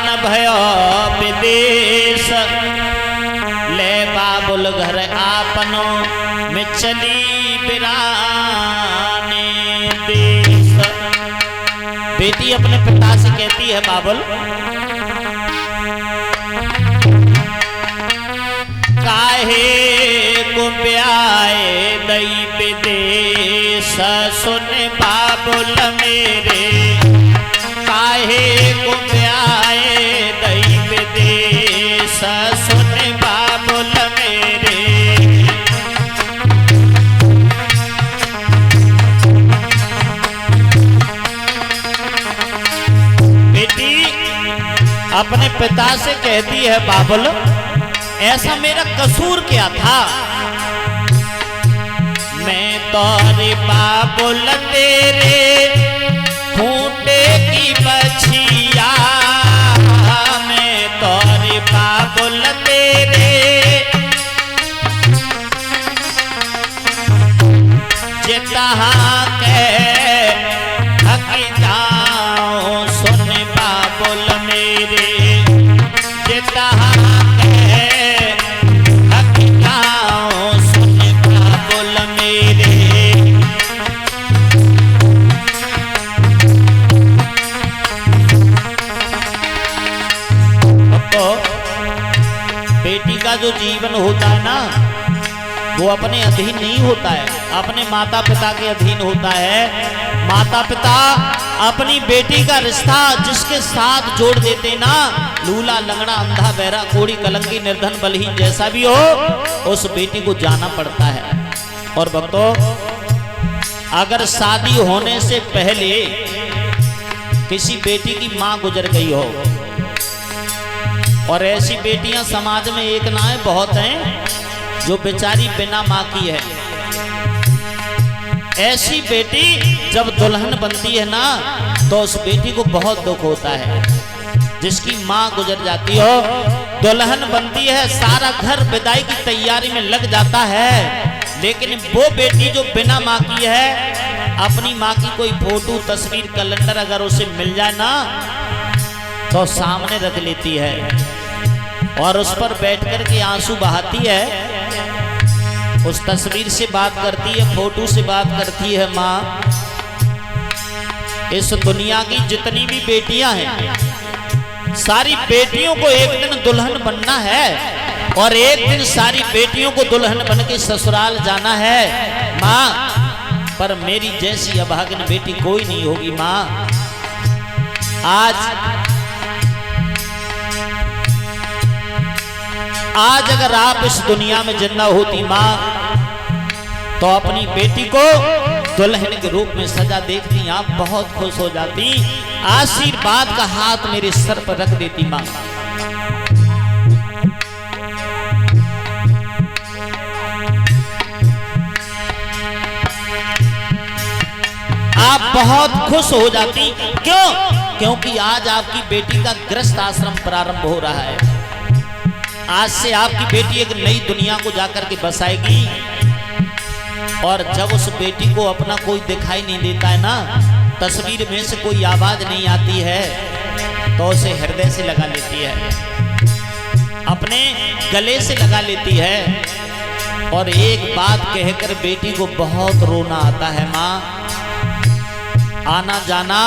न भयो विदेश, ले बाबुल घर आपनो में चली बिराने देश। बेटी अपने पिता से कहती है, बाबुल काहे को ब्याए दई विदेश, सुन बाबुल मेरे काहे को ब्याए दई विदेश, सुन बाबुल मेरे। बेटी अपने पिता से कहती है, बाबुल ऐसा मेरा कसूर क्या था? मैं तोरे बाबुल तेरे खूंटे की बछिया, मैं तोरे बाबुल तेरे जितहा के थक जाऊं, सुन बाबुल मेरे जितहा जो जीवन होता है ना, वो अपने अधीन नहीं होता है, अपने माता पिता के अधीन होता है। माता पिता अपनी बेटी का रिश्ता जिसके साथ जोड़ देते ना, लूला लंगड़ा अंधा बहरा कोड़ी कलंकी निर्धन बलहीन जैसा भी हो, उस बेटी को जाना पड़ता है। और भक्तों, अगर शादी होने से पहले किसी बेटी की मां गुजर गई हो, और ऐसी बेटियां समाज में एक ना है, बहुत हैं, जो बेचारी बिना मां की है। ऐसी बेटी जब दुल्हन बनती है ना, तो उस बेटी को बहुत दुख होता है। जिसकी मां गुजर जाती हो, दुल्हन बनती है, सारा घर विदाई की तैयारी में लग जाता है, लेकिन वो बेटी जो बिना मां की है, अपनी मां की कोई फोटो तस्वीर कैलेंडर अगर उसे मिल जाए ना, तो सामने रख लेती है और उस पर बैठ कर के आंसू बहाती है। उस तस्वीर से बात करती है, फोटो से बात करती है, माँ इस दुनिया की जितनी भी बेटियां हैं, सारी बेटियों को एक दिन दुल्हन बनना है, और एक दिन सारी बेटियों को दुल्हन बन के ससुराल जाना है माँ। पर मेरी जैसी अभागिन बेटी कोई नहीं होगी माँ। आज अगर आप इस दुनिया में जिंदा होती माँ, तो अपनी बेटी को दुल्हन के रूप में सजा देखती, आप बहुत खुश हो जाती, आशीर्वाद का हाथ मेरे सर पर रख देती माँ। आप बहुत खुश हो जाती। क्यों? क्योंकि आज आपकी बेटी का गृहस्थ आश्रम प्रारंभ हो रहा है। आज से आपकी बेटी एक नई दुनिया को जाकर के बसाएगी, और जब उस बेटी को अपना कोई दिखाई नहीं देता है ना, तस्वीर में से कोई आवाज नहीं आती है, तो उसे हृदय से लगा लेती है, अपने गले से लगा लेती है, और एक बात कहकर बेटी को बहुत रोना आता है, माँ आना जाना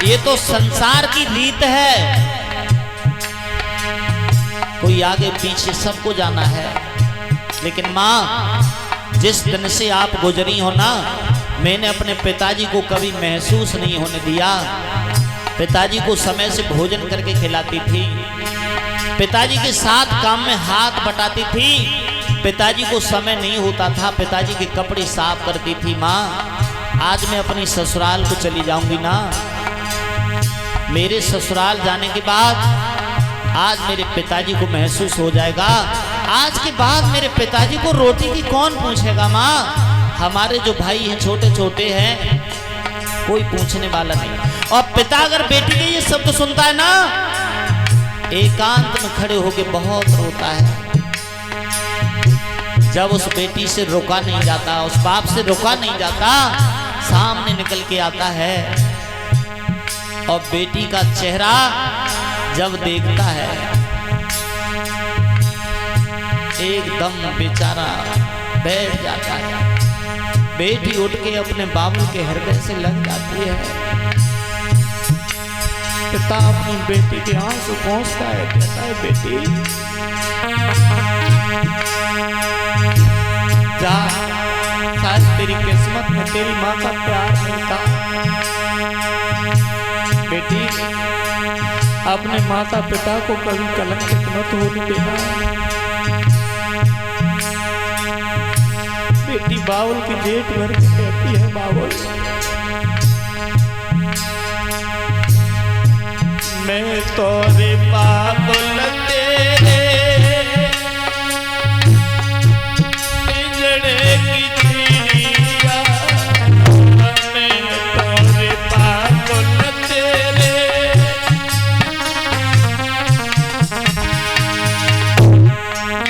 ये तो संसार की रीत है, कोई आगे पीछे सबको जाना है। लेकिन माँ, जिस दिन से आप गुजरी हो ना, मैंने अपने पिताजी को कभी महसूस नहीं होने दिया। पिताजी को समय से भोजन करके खिलाती थी, पिताजी के साथ काम में हाथ बटाती थी, पिताजी को समय नहीं होता था, पिताजी के कपड़े साफ करती थी। माँ, आज मैं अपनी ससुराल को चली जाऊंगी ना, मेरे ससुराल जाने के बाद आज मेरे पिताजी को महसूस हो जाएगा, आज के बाद मेरे पिताजी को रोटी की कौन पूछेगा माँ। हमारे जो भाई हैं छोटे छोटे हैं, कोई पूछने वाला नहीं। और पिता अगर बेटी के ये शब्द सुनता है ना, एकांत में खड़े होके बहुत रोता है। जब उस बेटी से रोका नहीं जाता, उस बाप से रोका नहीं जाता, सामने निकल के आता है, और बेटी का चेहरा जब देखता है एकदम बेचारा बैठ जाता है। बेटी उठ के अपने बाबू के हृदय से लग जाती है। पिता अपनी बेटी के आंसू पहुंचता है, कहता है बेटी जा, शायद तेरी किस्मत में तेरी माँ का प्यार नहीं था। बेटी अपने माता पिता को कभी कलंकित मत होने देना। बेटी बावल की जेठ भर के कहती है बावल मैं तोरे बाबुल तेरे पिंजड़े की चिड़िया, मैं तोरे बाबुल तेरे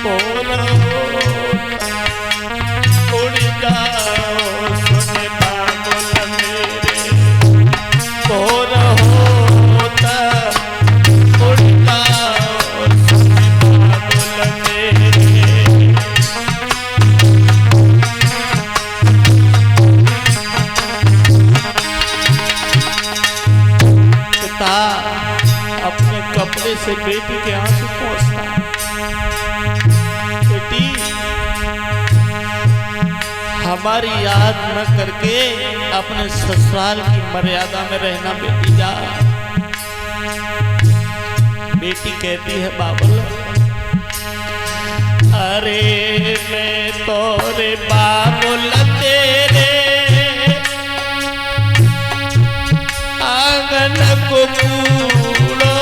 बोलो उड़ जाओ सुने बाबुल मेरे, बोलो अपने कपड़े से बेटी के आंसू पोंछता है। बेटी हमारी याद न करके अपने ससुराल की मर्यादा में रहना बेटी जा। बेटी कहती है बाबुल अरे मैं तोरे बाबुल तेरे आंगन को कूड़ो,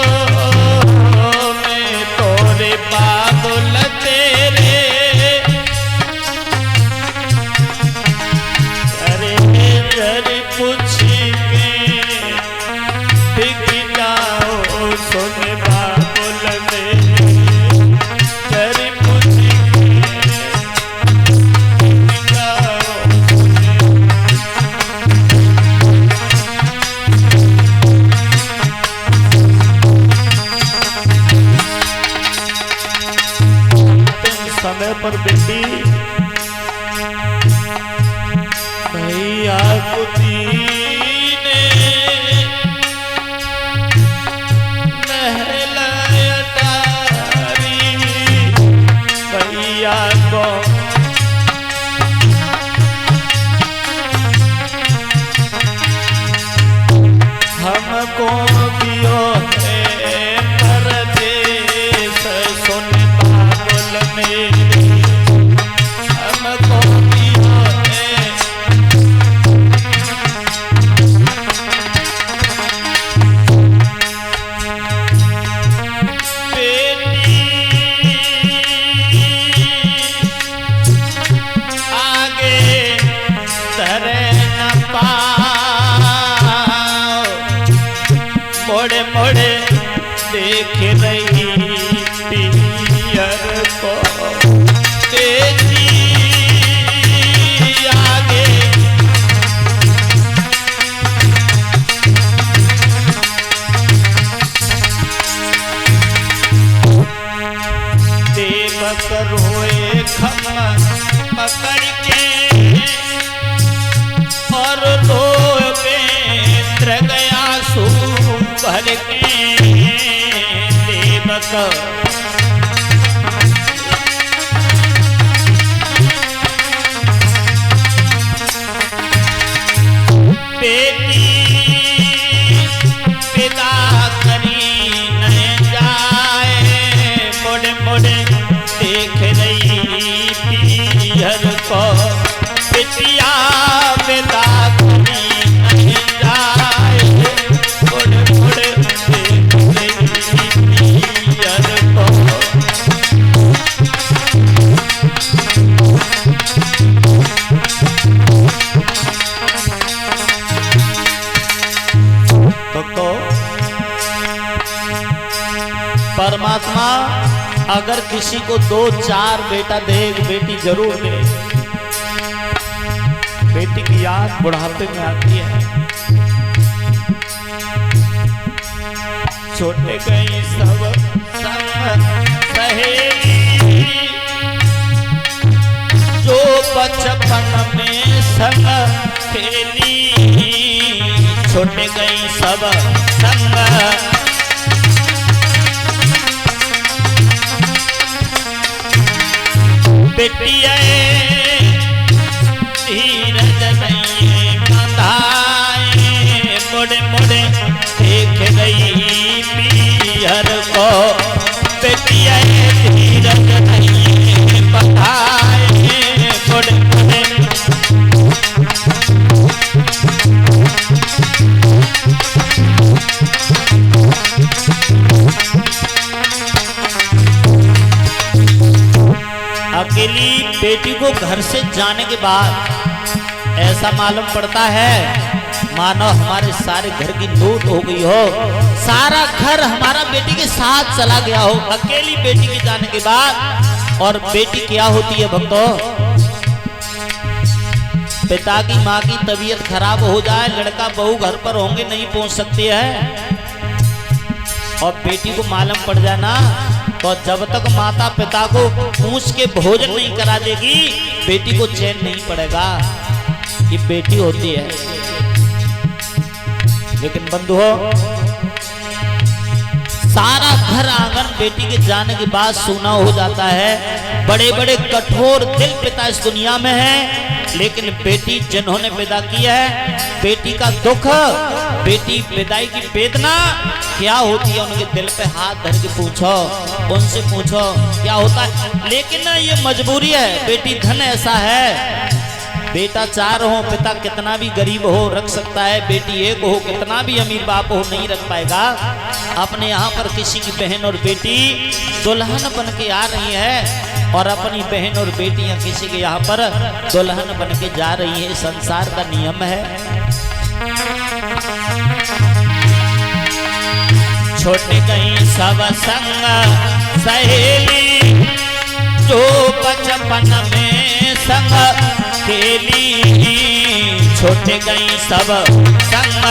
मैं तोरे बाबुल तेरे अरे जरी पूछ के दिख जाओ सुन बाबुल मेरे, जरी पूछ के दिख जाओ समय पर बेटी भैया कुती ने नहलाया तारी, भैया को हमको दियो है परदेश सुन बाबुल मेरे, हमको दियो है बेटी आगे धरे न पाओ, मोड़े मोड़े देख रही पियर को, तेजी आगे देवक रोए खम्मा पकड़ के और रोए द्र गया सू भर के, देवक बेटी पिता करी न जाए, मोड़े मोड़े देख रही पियर को, पिटिया पिता करी न जाए, मोड़े मोड़े देख रही पियर को। तो परमात्मा अगर किसी को 2-4 बेटा दे, बेटी जरूर दे। बेटी की याद बुढ़ापे में आती है। छूट गई सब संग सहेली, जो बचपन में संग खेली, छूट गई सब संग। बेटिया धीरज नहीं बंधाए, मुड़े मुड़े देख गई पीहर को, बेटिया धीरज नहीं बंधाए, मुड़े मुड़े अकेली बेटी को घर से जाने के बाद ऐसा मालूम पड़ता है मानो हमारे सारे घर की लूट हो गई हो, सारा घर हमारा बेटी के साथ चला गया हो अकेली बेटी के जाने के बाद। और बेटी क्या होती है भक्तों, पिता की माँ की तबीयत खराब हो जाए, लड़का बहू घर पर होंगे नहीं पहुंच सकते हैं, और बेटी को मालूम पड़ जाए ना, तो जब तक माता पिता को पूछ के भोजन नहीं करा देगी बेटी को चैन नहीं पड़ेगा। ये बेटी होती है। लेकिन बंधुओं, सारा घर आंगन बेटी के जाने के बाद सूना हो जाता है। बड़े बड़े कठोर दिल पिता इस दुनिया में है, लेकिन बेटी जिन्होंने पैदा की है, बेटी का दुख, बेटी विदाई की वेदना क्या होती है उनके दिल पे हाथ धर के पूछो, उनसे पूछो क्या होता है। लेकिन ये मजबूरी है, बेटी धन ऐसा है, बेटा चार हो, पिता कितना भी गरीब हो रख सकता है, बेटी एक हो, कितना भी अमीर बाप हो नहीं रख पाएगा। अपने यहाँ पर किसी की बहन और बेटी दुल्हन बन के आ रही है, और अपनी बहन और बेटियां किसी के यहाँ पर दुल्हन बन के जा रही है, संसार का नियम है। छूट गई सब संग सहेली, जो बचपन में संग खेली, छूट गई सब संग